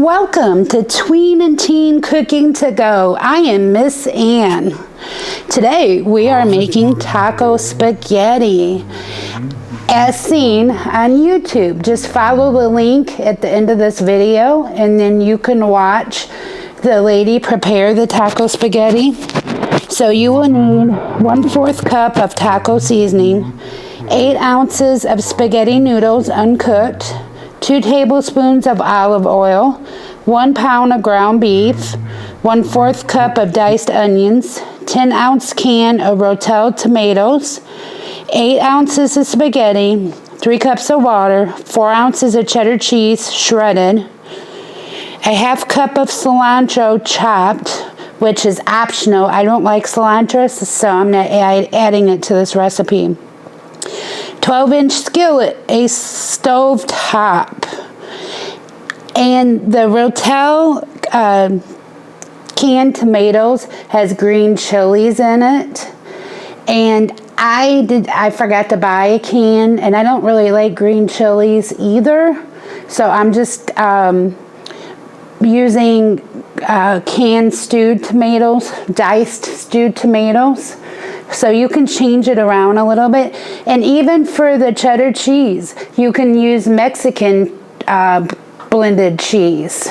Welcome to Tween and Teen Cooking to Go. I am Miss Ann. Today we are making taco spaghetti as seen on YouTube. Just follow the link at the end of this video and then you can watch the lady prepare the taco spaghetti. So you will need 1/4 cup of taco seasoning, 8 ounces of spaghetti noodles uncooked, 2 tablespoons of olive oil, 1 pound of ground beef, 1/4 cup of diced onions, 10-ounce can of Rotel tomatoes, 8 ounces of spaghetti, 3 cups of water, 4 ounces of cheddar cheese shredded, a 1/2 cup of cilantro chopped, which is optional. I don't like cilantro, so I'm not adding it to this recipe. 12-inch skillet, a stove top, and the Rotel canned tomatoes has green chilies in it, and I forgot to buy a can, and I don't really like green chilies either, so I'm just using canned stewed tomatoes, diced stewed tomatoes. So you can change it around a little bit. And even for the cheddar cheese, you can use Mexican blended cheese.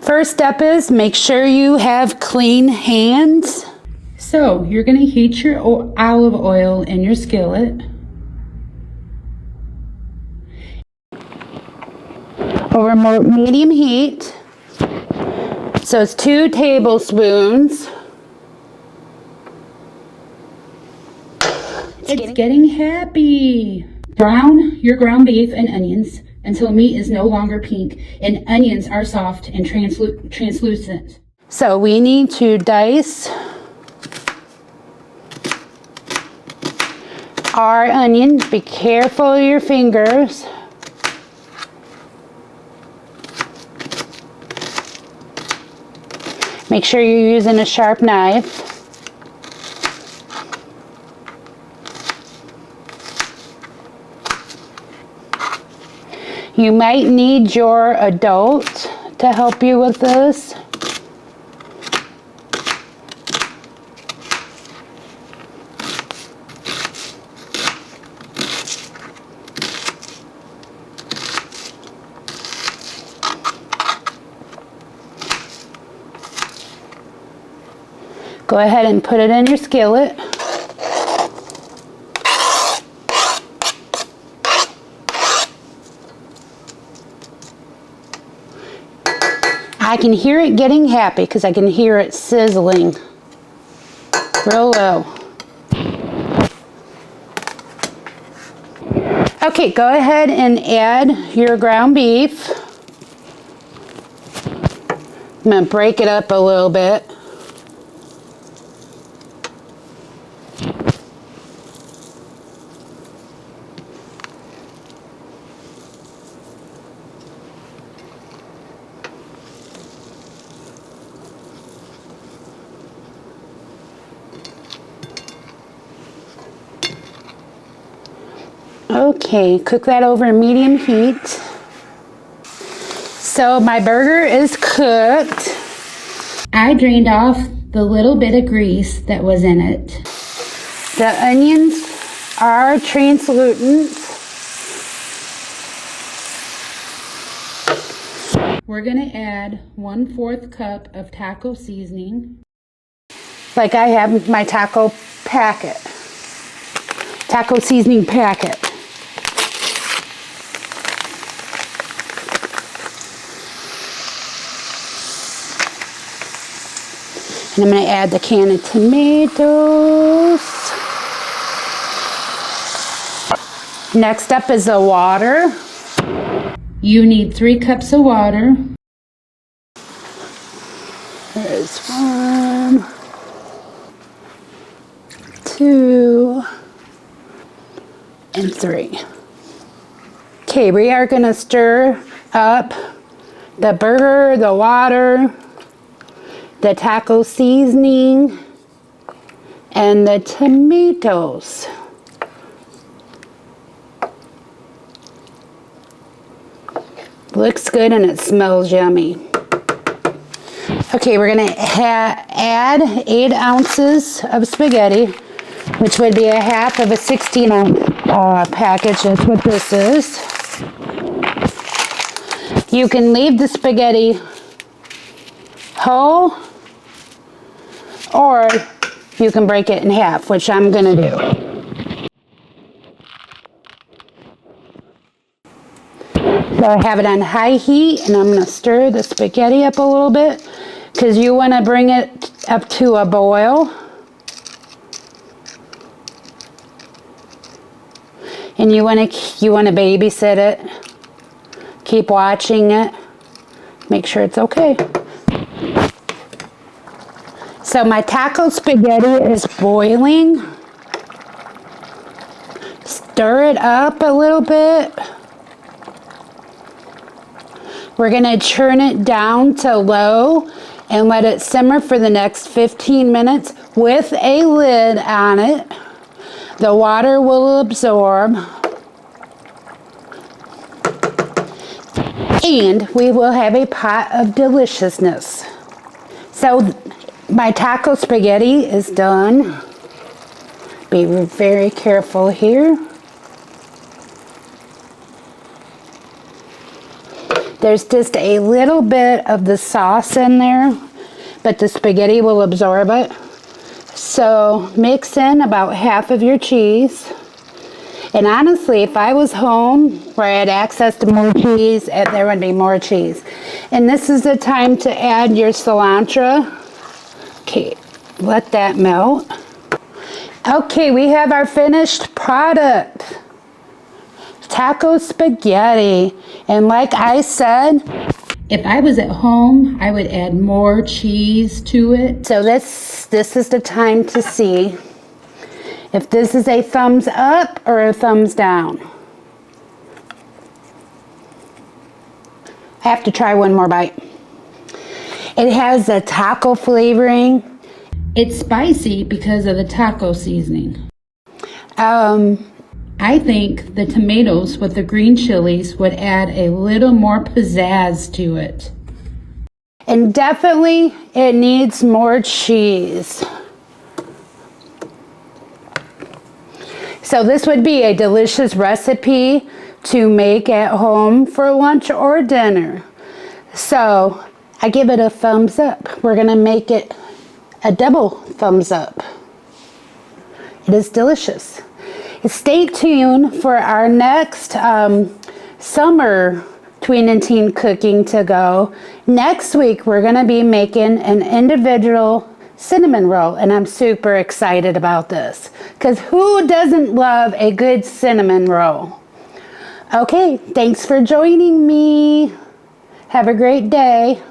First step is make sure you have clean hands. So you're going to heat your olive oil in your skillet. Over medium heat. So it's 2 tablespoons. It's getting happy. Brown your ground beef and onions until meat is no longer pink and onions are soft and translucent. So we need to dice our onions. Be careful of your fingers. Make sure you're using a sharp knife. You might need your adult to help you with this. Go ahead and put it in your skillet. I can hear it getting happy because I can hear it sizzling real low. Okay, go ahead and add your ground beef. I'm going to break it up a little bit. Okay, cook that over medium heat. So my burger is cooked. I drained off the little bit of grease that was in it. The onions are translucent. We're gonna add 1/4 cup of taco seasoning. Like I have my taco seasoning packet. And I'm going to add the can of tomatoes. Next up is the water. You need 3 cups of water. There's 1, 2, and 3. Okay, we are going to stir up the burger, the water, the taco seasoning, and the tomatoes. Looks good and it smells yummy. Okay, we're gonna add 8 ounces of spaghetti, which would be a half of a 16-ounce package. That's what this is. You can leave the spaghetti whole, or you can break it in half, which I'm gonna do. So I have it on high heat, and I'm gonna stir the spaghetti up a little bit, because you wanna bring it up to a boil. And you wanna babysit it. Keep watching it. Make sure it's okay. So my taco spaghetti is boiling. Stir it up a little bit. We're gonna turn it down to low and let it simmer for the next 15 minutes with a lid on it. The water will absorb. And we will have a pot of deliciousness. So my taco spaghetti is done. Be very careful here. There's just a little bit of the sauce in there, but the spaghetti will absorb it. So mix in about half of your cheese. And honestly, if I was home where I had access to more cheese, there would be more cheese. And this is the time to add your cilantro. Okay, let that melt. Okay, we have our finished product. Taco spaghetti. And like I said, if I was at home, I would add more cheese to it. So this is the time to see if this is a thumbs up or a thumbs down. I have to try one more bite. It has a taco flavoring. It's spicy because of the taco seasoning. I think the tomatoes with the green chilies would add a little more pizzazz to it. And definitely it needs more cheese. So this would be a delicious recipe to make at home for lunch or dinner. So I give it a thumbs up. We're gonna make it a double thumbs up. It is delicious. Stay tuned for our next summer Tween and Teen cooking to go. Next week we're gonna be making an individual cinnamon roll, and I'm super excited about this because who doesn't love a good cinnamon roll? Okay, thanks for joining me. Have a great day.